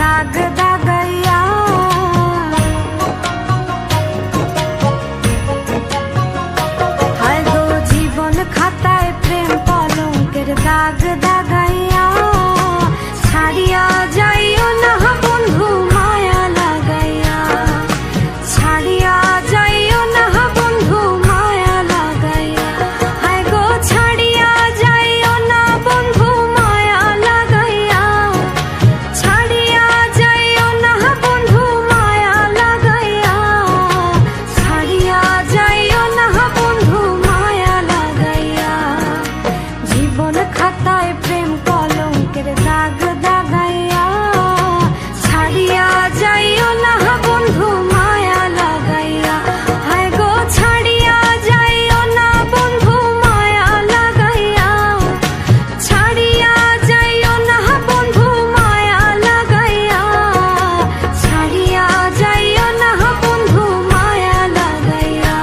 দাগ দাগাইয়া। হায় গো জীবন খাতায় প্রেম কলঙ্কের দাগ দাগাইয়া। ছাড়িয়া যাইও না বন্ধু মায়া লাগাইয়া, ছাড়িয়া যাইও না বন্ধু মায়া লাগাইয়া। হায় গো ছাড়িয়া যাইও না বন্ধু মায়া লাগাইয়া, ছাড়িয়া যাইও না বন্ধু মায়া লাগাইয়া, ছাড়িয়া যাইও না বন্ধু মায়া লাগাইয়া। জীবন খাতায় প্রেম কলঙ্কের দাগ দাগাইয়া। ছাড়িয়া যাইও না বন্ধু মায়া লাগাইয়া। হায় গো ছাড়িয়া যাইও না বন্ধু মায়া লাগাইয়া, ছাড়িয়া যাইও না বন্ধু মায়া লাগাইয়া, ছাড়িয়া যাইও না বন্ধু মায়া লাগাইয়া,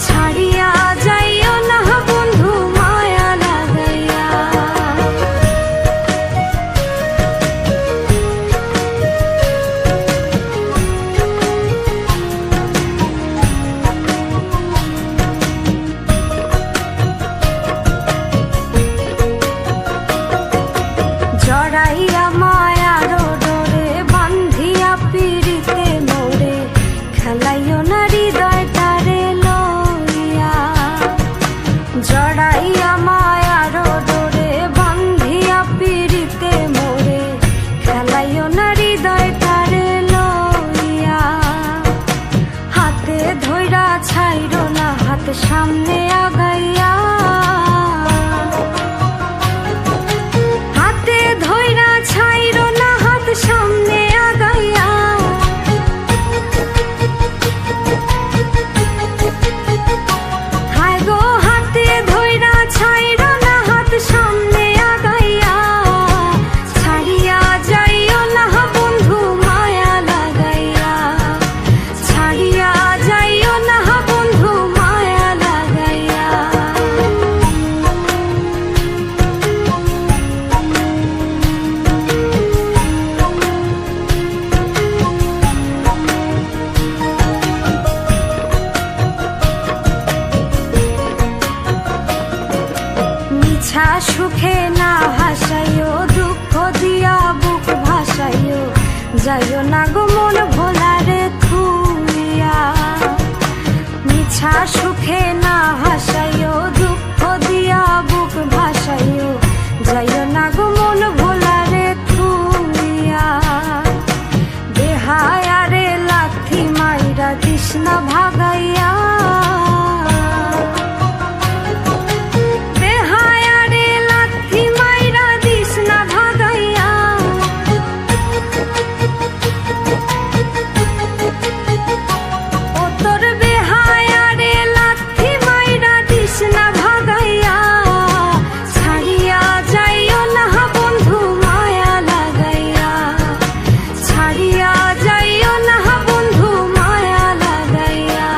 ছাড়িয়া যাইও না বন্ধু মায়া লাগাইয়া। জড়াইয়া মায়ার ডোরে বান্ধিয়া পিড়িতে মোরে, খেলাইও না হৃদয়টারে লইয়া। জড়াইয়া মায়ার ডোরে বান্ধিয়া পিড়িতে মোরে, খেলাইও না হৃদয়টারে লইয়া। হাতে ধইরা ছাইরো না হাত সামনে আগাইয়া, হাতে ধইরা ছাইরো না হাত সামনে আগাইয়া। হায় গো হাতে ধইরা ছাইরো না হাত সামনে আগাইয়া। ছাড়িয়া যাইও না বন্ধু মায়া লাগাইয়া, ছাড়িয়া যাইও না বন্ধু মায়া লাগাইয়া। মিছা সুখে না হাসাইও, দুঃখ দিয়া বুক ভাসাইও, যাইও না গো মন ভোলারে থুইয়া। মিছা সুখে না হাসাইও, দুঃখ দিয়া বুক ভাসাইও, যাইও না গো মন ভোলারে থুইয়া। বেহায়ারে লাথি মাইরা দিস না ভাগাইয়া, বেহায়ারে লাথি মাইরা দিস না ভাগাইয়া। ও তোর বেহায়ারে লাথি মাইরা দিস না ভাগাইয়া। ছাড়িয়া যাইও না বন্ধু মায়া লাগাইয়া, ছাড়িয়া যাইও না বন্ধু মায়া লাগাইয়া।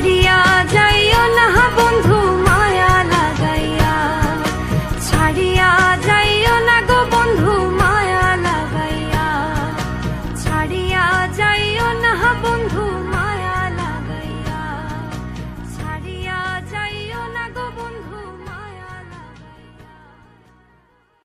মারিয়া